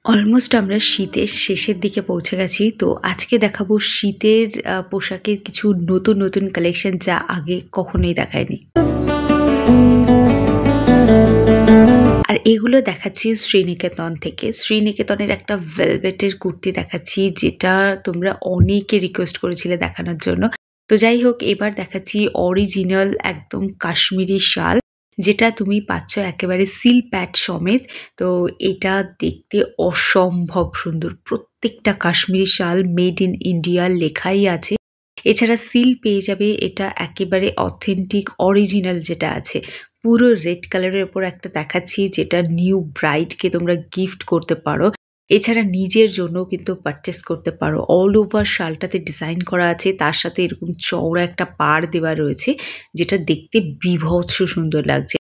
Almost আমরা শীতের শেষের দিকে পৌঁছে গেছি। তো আজকে দেখাবো শীতের পোশাকের কিছু নতুন, নতুন কালেকশন যা আগে কখনোই দেখায়নি। আর এগুলো দেখাচ্ছি শ্রীনিকেতন থেকে। শ্রীনিকেতনের একটা ভেলভেটের কুর্তি দেখাচ্ছি যেটা তোমরা অনেকে রিকোয়েস্ট করেছিলে দেখানোর জন্য। তো যাই হোক এবার দেখাচ্ছি অরিজিনাল একদম কাশ্মীরি শাল যেটা তুমি পাচ্ছ একেবারে সিল প্যাড সমেত। তো এটা দেখতে অসম্ভব সুন্দর। প্রত্যেকটা কাশ্মীরি শাল মেড ইন ইন্ডিয়া লেখাই আছে। এছাড়া সিল পেয়ে যাবে এটা একেবারে অথেন্টিক অরিজিনাল যেটা আছে। পুরো রেড কালারের ওপর একটা দেখাচ্ছি যেটা নিউ ব্রাইডকে তোমরা গিফট করতে পারো। এছাড়া নিজের জন্য কিন্তু পারচেস করতে পারো। অল ওভার শালটাতে ডিজাইন করা আছে, তার সাথে এরকম চওড়া একটা পাড় দেওয়া রয়েছে যেটা দেখতে বীভৎস সুন্দর লাগছে।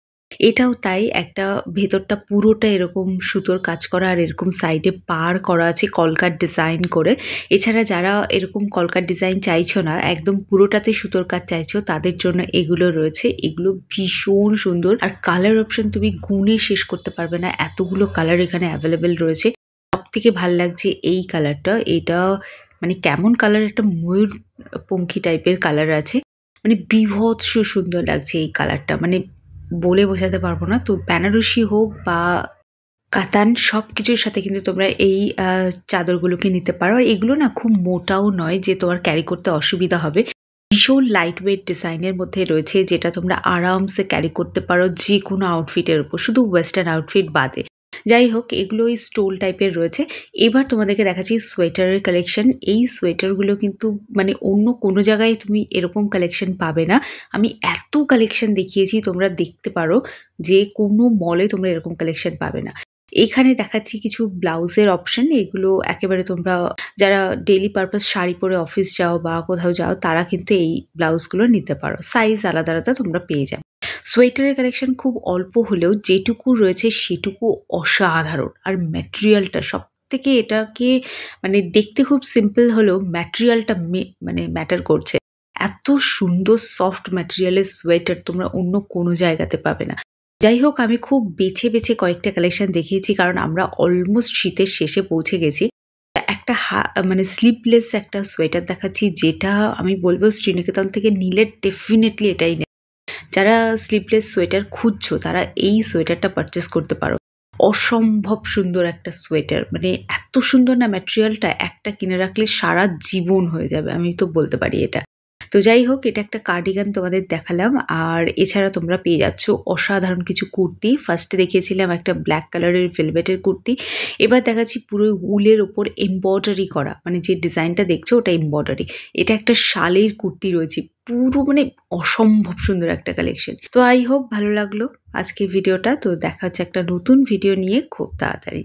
এটাও তাই, একটা ভেতরটা পুরোটা এরকম সুতোর কাজ করা আর এরকম সাইডে পাড় করা আছে কলকার ডিজাইন করে। এছাড়া যারা এরকম কলকার ডিজাইন চাইছো না, একদম পুরোটাতে সুতোর কাজ চাইছো, তাদের জন্য এগুলো রয়েছে। এগুলো ভীষণ সুন্দর আর কালার অপশন তুমি গুণে শেষ করতে পারবে না, এতগুলো কালার এখানে অ্যাভেলেবেল রয়েছে। সবথেকে ভাল লাগছে এই কালারটা। এটা মানে কেমন কালার, একটা ময়ূরপঙ্খী টাইপের কালার আছে, মানে বীভৎস সুন্দর লাগছে এই কালারটা, মানে বলে বোঝাতে পারবো না। তো বেনারসি হোক বা কাতান সবকিছুর সাথে কিন্তু তোমরা এই চাদরগুলোকে নিতে পারো। আর এগুলো না খুব মোটাও নয় যে তোমার ক্যারি করতে অসুবিধা হবে। ভীষণ লাইট ওয়েট ডিজাইনের মধ্যে রয়েছে যেটা তোমরা আরামসে ক্যারি করতে পারো যে কোনো আউটফিটের উপর, শুধু ওয়েস্টার্ন আউটফিট বাদে। যাই হোক এগুলো ওই স্টোল টাইপের রয়েছে। এবার তোমাদেরকে দেখাচ্ছি সোয়েটারের কালেকশন। এই সোয়েটারগুলো কিন্তু মানে অন্য কোনো জায়গায় তুমি এরকম কালেকশন পাবে না। আমি এত কালেকশন দেখিয়েছি, তোমরা দেখতে পারো যে কোনো মলে তোমরা এরকম কালেকশন পাবে না। এখানে দেখাচ্ছি কিছু ব্লাউজের অপশন। এগুলো একেবারে তোমরা যারা ডেইলি পারপাস শাড়ি পরে অফিস যাও বা কোথাও যাও তারা কিন্তু এই ব্লাউজগুলো নিতে পারো। সাইজ আলাদা আলাদা তোমরা পেয়ে যাবে। সোয়েটারের কালেকশন খুব অল্প হলেও যেটুকু রয়েছে সেটুকু অসাধারণ। আর ম্যাটেরিয়ালটা সব থেকে, এটাকে মানে দেখতে খুব সিম্পল হলেও ম্যাটেরিয়ালটা মানে ম্যাটার করছে। এত সুন্দর সফট ম্যাটেরিয়ালের সোয়েটার তোমরা অন্য কোনো জায়গাতে পাবে না। যাই হোক আমি খুব বেছে বেছে কয়েকটা কালেকশন দেখিয়েছি কারণ আমরা অলমোস্ট শীতের শেষে পৌঁছে গেছি। একটা মানে স্লিভলেস একটা সোয়েটার দেখাচ্ছি যেটা আমি বলবো শ্রীনিকেতন থেকে নিলে ডেফিনেটলি এটাই নেবে। যারা স্লিভলেস সোয়েটার খুঁজছো তারা এই সোয়েটারটা পারচেস করতে পারো। অসম্ভব সুন্দর একটা সোয়েটার, মানে এত সুন্দর না ম্যাটেরিয়ালটা, একটা কিনে রাখলে সারা জীবন হয়ে যাবে, আমি তো বলতে পারি এটা। তো যাই হোক এটা একটা কার্ডিগান তোমাদের দেখালাম। আর এছাড়া তোমরা পেয়ে যাচ্ছ অসাধারণ কিছু কুর্তি। ফার্স্টে দেখিয়েছিলাম একটা ব্ল্যাক কালারের ভেলভেটের কুর্তি। এবার দেখাচ্ছি পুরো উলের ওপর এমব্রয়ডারি করা, মানে যে ডিজাইনটা দেখছো ওটা এমব্রয়ডারি। এটা একটা শালের কুর্তি রয়েছে, পুরো মানে অসম্ভব সুন্দর একটা কালেকশন। তো আই হোপ ভালো লাগলো আজকের ভিডিওটা। তো দেখা হচ্ছে একটা নতুন ভিডিও নিয়ে খুব তাড়াতাড়ি।